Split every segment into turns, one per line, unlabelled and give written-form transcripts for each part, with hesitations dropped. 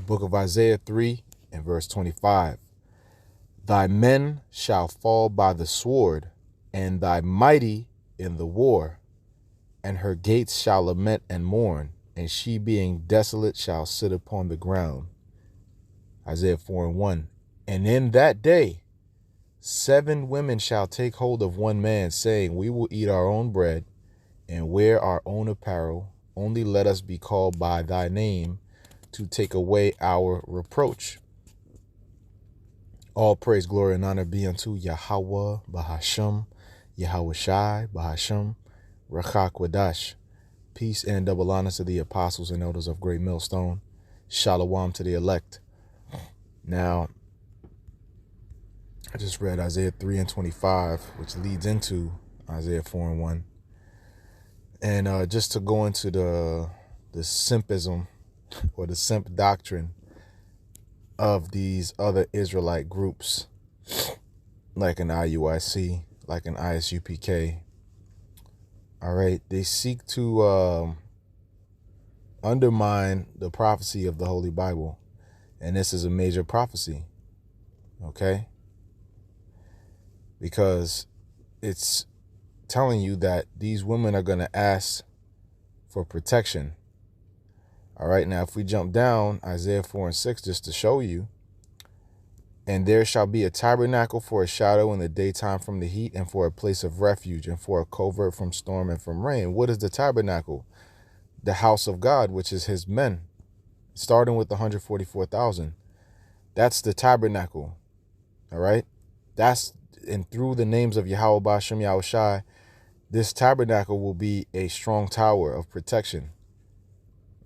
Book of Isaiah 3 and verse 25. Thy men shall fall by the sword, and thy mighty in the war, and her gates shall lament and mourn, and she being desolate shall sit upon the ground. Isaiah 4 and 1. And in that day 7 women shall take hold of one man, saying, we will eat our own bread and wear our own apparel. Only let us be called by thy name to take away our reproach. All praise, glory, and honor be unto Yahweh, Bahasham, Yahweh Shai, Bahasham, Rachak Wadash. Peace and double honor to the apostles and elders of Great Millstone. Shalom to the elect. Now, I just read Isaiah 3 and 25, which leads into Isaiah 4 and 1. And just to go into the simpism or the simp doctrine of these other Israelite groups, like an IUIC, like an ISUPK. All right, they seek to undermine the prophecy of the Holy Bible, and this is a major prophecy, okay? Because it's telling you that these women are going to ask for protection. All right, now if we jump down, Isaiah 4 and 6, just to show you, and there shall be a tabernacle for a shadow in the daytime from the heat, and for a place of refuge, and for a covert from storm and from rain. What is the tabernacle? The house of God, which is his men, starting with the 144,000. That's the tabernacle. All right, that's, and through the names of Yahweh Bashem Yahweh Shai, this tabernacle will be a strong tower of protection.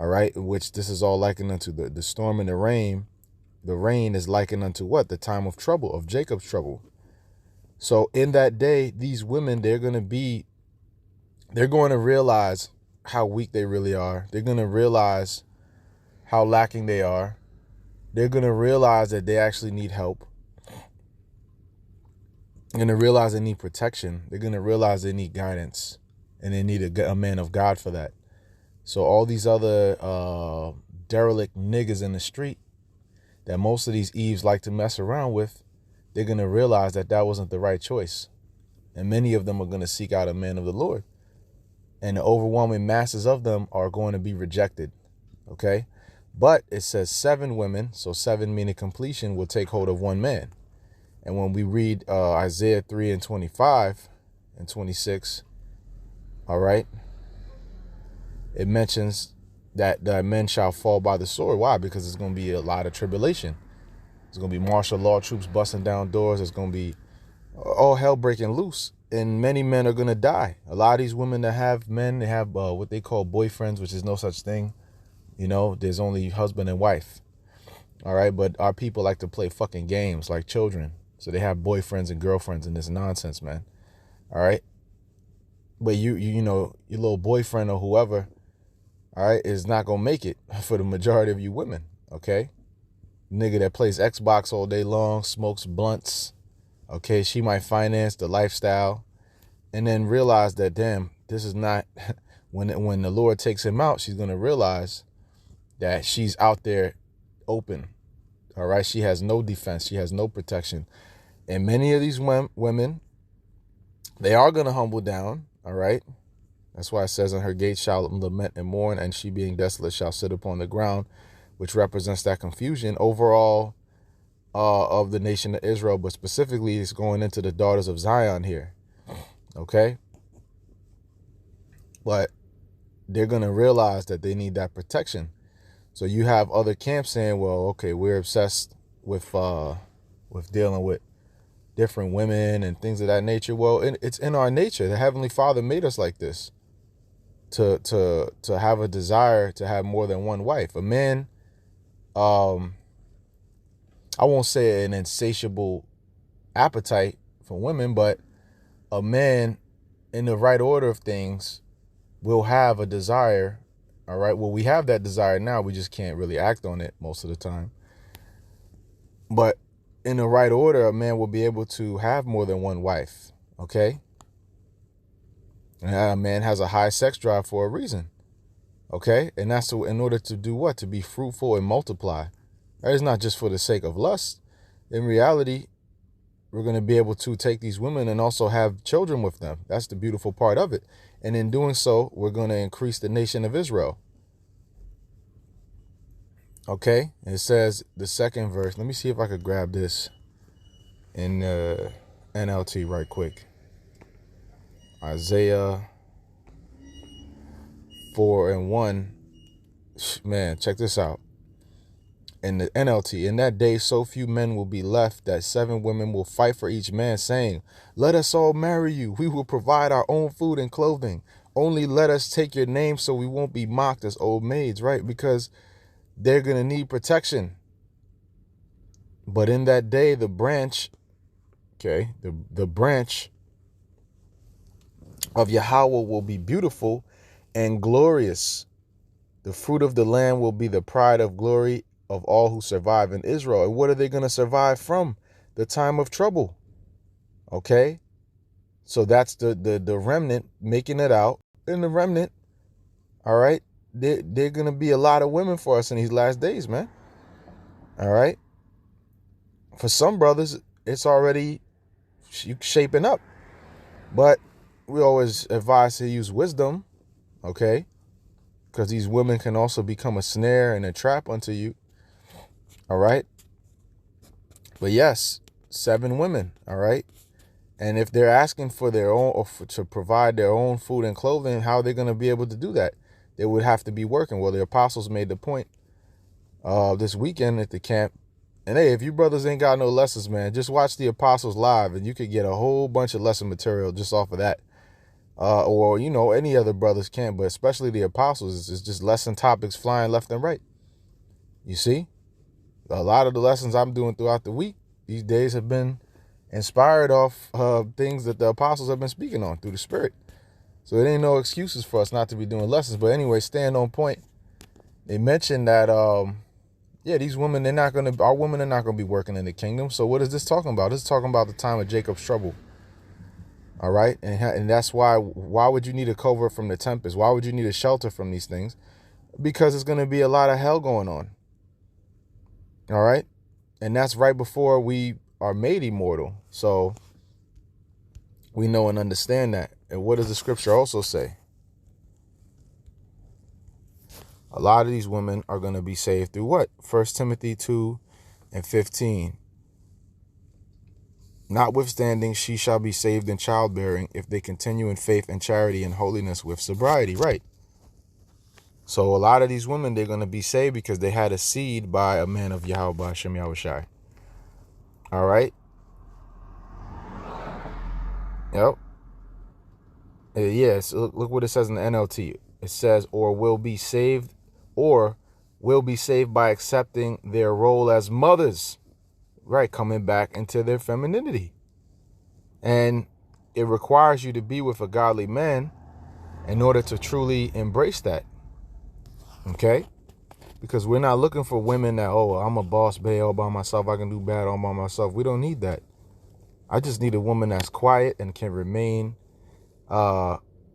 All right, which this is all likened unto the storm and the rain. The rain is likened unto what? The time of trouble, of Jacob's trouble. So in that day, these women, they're going to realize how weak they really are. They're going to realize how lacking they are. They're going to realize that they actually need help. They're going to realize they need protection. They're going to realize they need guidance, and they need a man of God for that. So all these other derelict niggas in the street that most of these Eves like to mess around with, they're going to realize that that wasn't the right choice. And many of them are going to seek out a man of the Lord. And the overwhelming masses of them are going to be rejected. Okay? But it says 7 women, so 7 meaning completion, will take hold of one man. And when we read Isaiah 3 and 25 and 26, all right, it mentions that the men shall fall by the sword. Why? Because there's going to be a lot of tribulation. There's going to be martial law troops busting down doors. There's going to be all hell breaking loose. And many men are going to die. A lot of these women that have men, they have what they call boyfriends, which is no such thing. You know, there's only husband and wife. All right. But our people like to play fucking games like children. So they have boyfriends and girlfriends and this nonsense, man. All right. But you know, your little boyfriend or whoever, all right, is not going to make it for the majority of you women, okay? Nigga that plays Xbox all day long, smokes blunts, okay? She might finance the lifestyle and then realize that, damn, this is not, when the Lord takes him out, she's going to realize that she's out there open, all right? She has no defense. She has no protection. And many of these women, they are going to humble down, all right? That's why it says, on her gates shall lament and mourn, and she being desolate shall sit upon the ground, which represents that confusion overall of the nation of Israel, but specifically it's going into the daughters of Zion here, okay? But they're going to realize that they need that protection. So you have other camps saying, well, okay, we're obsessed with dealing with different women and things of that nature. Well, it's in our nature. The Heavenly Father made us like this. To have a desire to have more than one wife. A man, I won't say an insatiable appetite for women, but a man in the right order of things will have a desire. All right. Well, we have that desire now. We just can't really act on it most of the time. But in the right order, a man will be able to have more than one wife. Okay. And a man has a high sex drive for a reason. Okay. And that's in order to do what? To be fruitful and multiply. That is not just for the sake of lust. In reality, we're going to be able to take these women and also have children with them. That's the beautiful part of it. And in doing so, we're going to increase the nation of Israel. Okay, and it says the second verse. Let me see if I could grab this in NLT right quick. Isaiah 4:1. Man, check this out. In the NLT, in that day, so few men will be left that 7 women will fight for each man, saying, "Let us all marry you. We will provide our own food and clothing. Only let us take your name so we won't be mocked as old maids," right? Because they're going to need protection. But in that day, the branch, okay, the branch of Yahweh will be beautiful and glorious. The fruit of the land will be the pride of glory of all who survive in Israel. And what are they going to survive from? The time of trouble. Okay? So that's the remnant making it out. And the remnant, all right, they're going to be a lot of women for us in these last days, man. All right? For some brothers, it's already shaping up. But we always advise to use wisdom, okay? Because these women can also become a snare and a trap unto you. All right? But yes, 7 women, all right? And if they're asking for their own, or to provide their own food and clothing, how are they going to be able to do that? They would have to be working. Well, the apostles made the point this weekend at the camp. And hey, if you brothers ain't got no lessons, man, just watch the apostles live and you could get a whole bunch of lesson material just off of that. Or, you know, any other brothers can, but especially the apostles, it's just lesson topics flying left and right. You see? A lot of the lessons I'm doing throughout the week these days have been inspired off things that the apostles have been speaking on through the Spirit. So it ain't no excuses for us not to be doing lessons. But anyway, staying on point, they mentioned that, these women, our women are not going to be working in the kingdom. So what is this talking about? This is talking about the time of Jacob's trouble. All right. And that's why would you need a covert from the tempest? Why would you need a shelter from these things? Because it's going to be a lot of hell going on. All right. And that's right before we are made immortal. So we know and understand that. And what does the scripture also say? A lot of these women are going to be saved through what? 1 Timothy 2:15. Notwithstanding, she shall be saved in childbearing if they continue in faith and charity and holiness with sobriety. Right. So a lot of these women, they're going to be saved because they had a seed by a man of Yahweh Shem Yahushai. All right. Yep. Yes. Look what it says in the NLT. It says, or will be saved by accepting their role as mothers. Right. Coming back into their femininity. And it requires you to be with a godly man in order to truly embrace that. Okay? Because we're not looking for women that, I'm a boss babe all by myself. I can do bad all by myself. We don't need that. I just need a woman that's quiet and can remain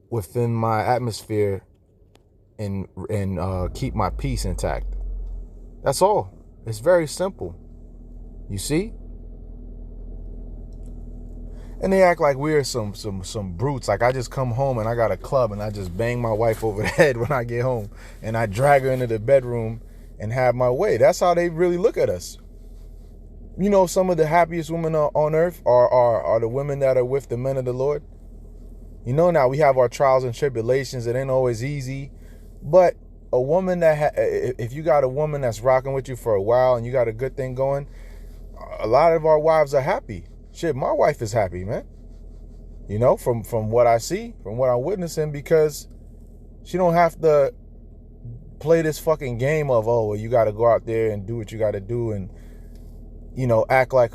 within my atmosphere and keep my peace intact. That's all. It's very simple. You see? And they act like we're some brutes. Like I just come home and I got a club and I just bang my wife over the head when I get home and I drag her into the bedroom and have my way. That's how they really look at us. You know, some of the happiest women on earth are the women that are with the men of the Lord. You know, now we have our trials and tribulations. It ain't always easy. But a woman if you got a woman that's rocking with you for a while and you got a good thing going, a lot of our wives are happy. Shit, my wife is happy, man. You know, from what I see, from what I'm witnessing, because she don't have to play this fucking game of, you got to go out there and do what you got to do and, you know, act like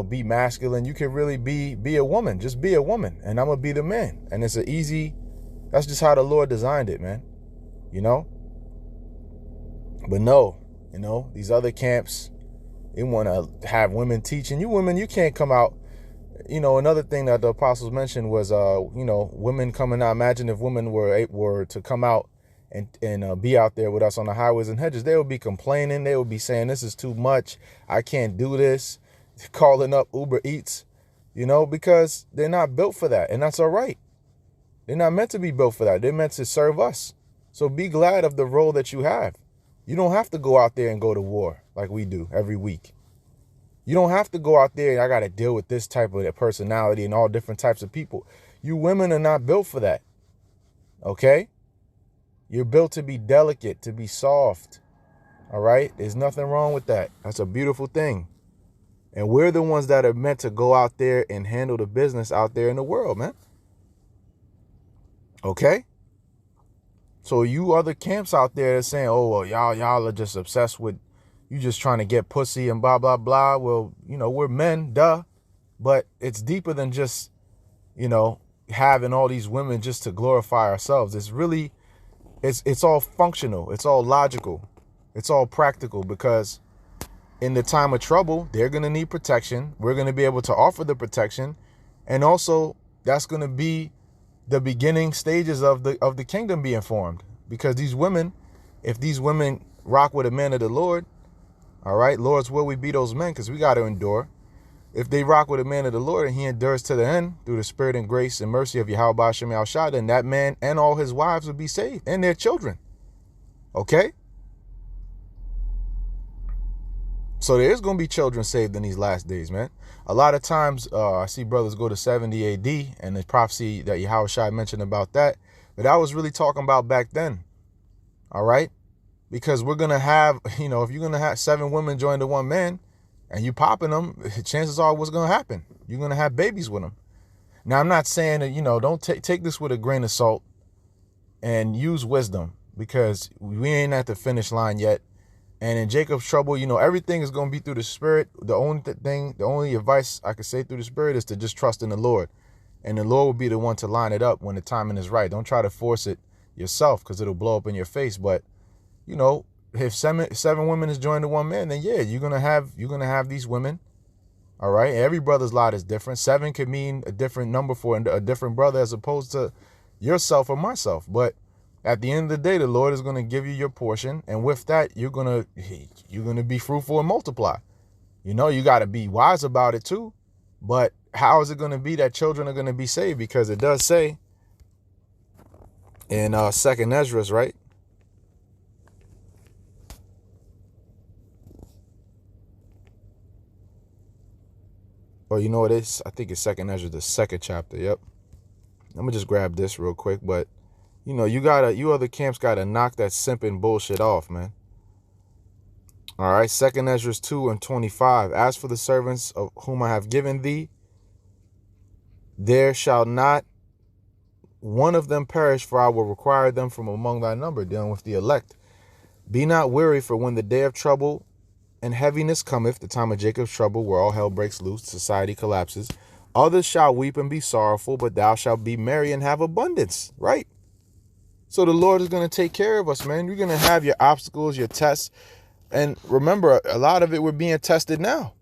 be masculine. You can really be a woman. Just be a woman and I'm going to be the man. And it's that's just how the Lord designed it, man. You know? But no, you know, these other camps, they want to have women teaching. You women, you can't come out. You know, another thing that the apostles mentioned was, women coming out. Imagine if women were to come out and be out there with us on the highways and hedges, they will be complaining. They will be saying, this is too much. I can't do this. Calling up Uber Eats, because they're not built for that. And that's all right. They're not meant to be built for that. They're meant to serve us. So be glad of the role that you have. You don't have to go out there and go to war like we do every week. You don't have to go out there and I got to deal with this type of personality and all different types of people. You women are not built for that. Okay? You're built to be delicate, to be soft. All right? There's nothing wrong with that. That's a beautiful thing. And we're the ones that are meant to go out there and handle the business out there in the world, man. Okay? So you other camps out there that's saying, oh, well, y'all are just obsessed with, you just trying to get pussy and blah, blah, blah. Well, we're men, duh. But it's deeper than just, having all these women just to glorify ourselves. It's really, it's all functional. It's all logical. It's all practical, because in the time of trouble, they're going to need protection. We're going to be able to offer the protection. And also, that's going to be the beginning stages of the kingdom being formed. Because these women, if these women rock with a man of the Lord, all right, Lord's will we be those men, because we got to endure. If they rock with a man of the Lord and he endures to the end through the spirit and grace and mercy of Yahweh Ba'ashem Yahushua, then that man and all his wives will be saved and their children. Okay? So there is going to be children saved in these last days, man. A lot of times I see brothers go to 70 AD and the prophecy that Yahushua mentioned about that. But that was really talking about back then. All right? Because we're going to have, if you're going to have 7 women join to one man and you popping them, chances are what's going to happen. You're going to have babies with them. Now, I'm not saying that, don't take this with a grain of salt and use wisdom, because we ain't at the finish line yet. And in Jacob's trouble, everything is going to be through the Spirit. The only advice I could say through the Spirit is to just trust in the Lord. And the Lord will be the one to line it up when the timing is right. Don't try to force it yourself, because it'll blow up in your face. But, if seven women is joined to one man, then yeah, you're gonna have these women. All right. Every brother's lot is different. 7 could mean a different number for a different brother as opposed to yourself or myself. But at the end of the day, the Lord is going to give you your portion. And with that, you're going to be fruitful and multiply. You got to be wise about it too. But how is it going to be that children are going to be saved? Because it does say in 2nd Ezra, right? Or you know what it is? I think it's 2nd Ezra, the 2nd chapter. Yep. Let me just grab this real quick. But you other camps gotta knock that simping bullshit off, man. All right, 2nd Ezra 2:25. As for the servants of whom I have given thee, there shall not one of them perish, for I will require them from among thy number, dealing with the elect. Be not weary, for when the day of trouble and heaviness cometh, the time of Jacob's trouble, where all hell breaks loose, society collapses, others shall weep and be sorrowful, but thou shalt be merry and have abundance, right? So the Lord is going to take care of us, man. You're going to have your obstacles, your tests. And remember, a lot of it we're being tested now.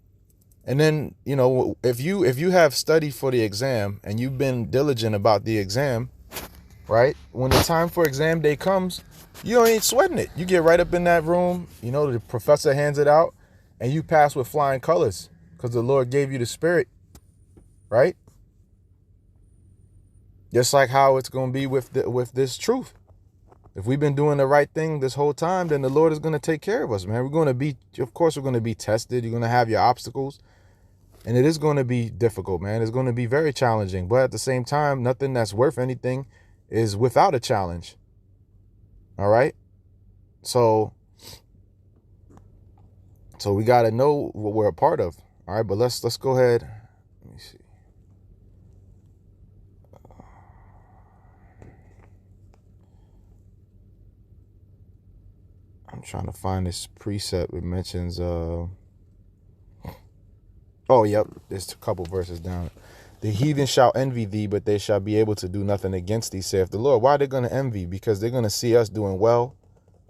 And then, if you have studied for the exam and you've been diligent about the exam, right? When the time for exam day comes, you ain't sweating it. You get right up in that room, the professor hands it out, and you pass with flying colors because the Lord gave you the Spirit, right? Just like how it's going to be with this truth. If we've been doing the right thing this whole time, then the Lord is going to take care of us, man. We're going to be tested. You're going to have your obstacles. And it is going to be difficult, man. It's going to be very challenging. But at the same time, nothing that's worth anything is without a challenge. All right? So we got to know what we're a part of. All right, but let's go ahead. Let me see. I'm trying to find this precept. It mentions, oh, yep, there's a couple verses down. The heathen shall envy thee, but they shall be able to do nothing against thee, saith the Lord. Why are they going to envy? Because they're going to see us doing well,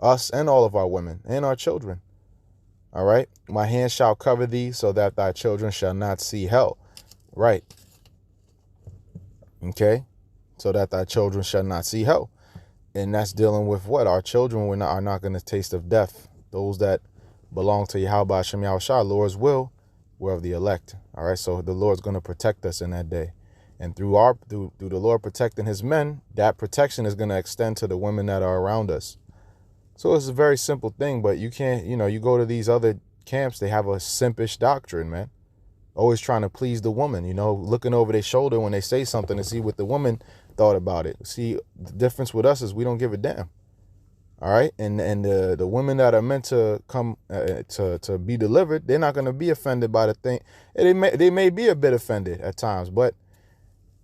us and all of our women and our children. All right. My hand shall cover thee so that thy children shall not see hell. Right. Okay. So that thy children shall not see hell. And that's dealing with what? Our children are not going to taste of death. Those that belong to Yahweh Hashem Yahushua, Lord's will, we're of the elect. All right, so the Lord's going to protect us in that day. And through the Lord protecting his men, that protection is going to extend to the women that are around us. So it's a very simple thing, but you can't, you go to these other camps, they have a simpish doctrine, man. Always trying to please the woman, looking over their shoulder when they say something to see what the woman thought about it. See, the difference with us is we don't give a damn. All right. And the women that are meant to come to be delivered, they're not going to be offended by the thing. They may be a bit offended at times, but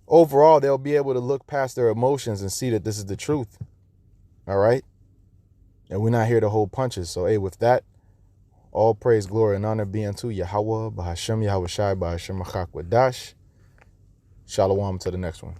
overall, they'll be able to look past their emotions and see that this is the truth. All right. And we're not here to hold punches. So, hey, with that, all praise, glory, and honor be unto Yahweh, Bahashem, Yahushai, Bahashem, Machak, Wadash. Shalom to the next one.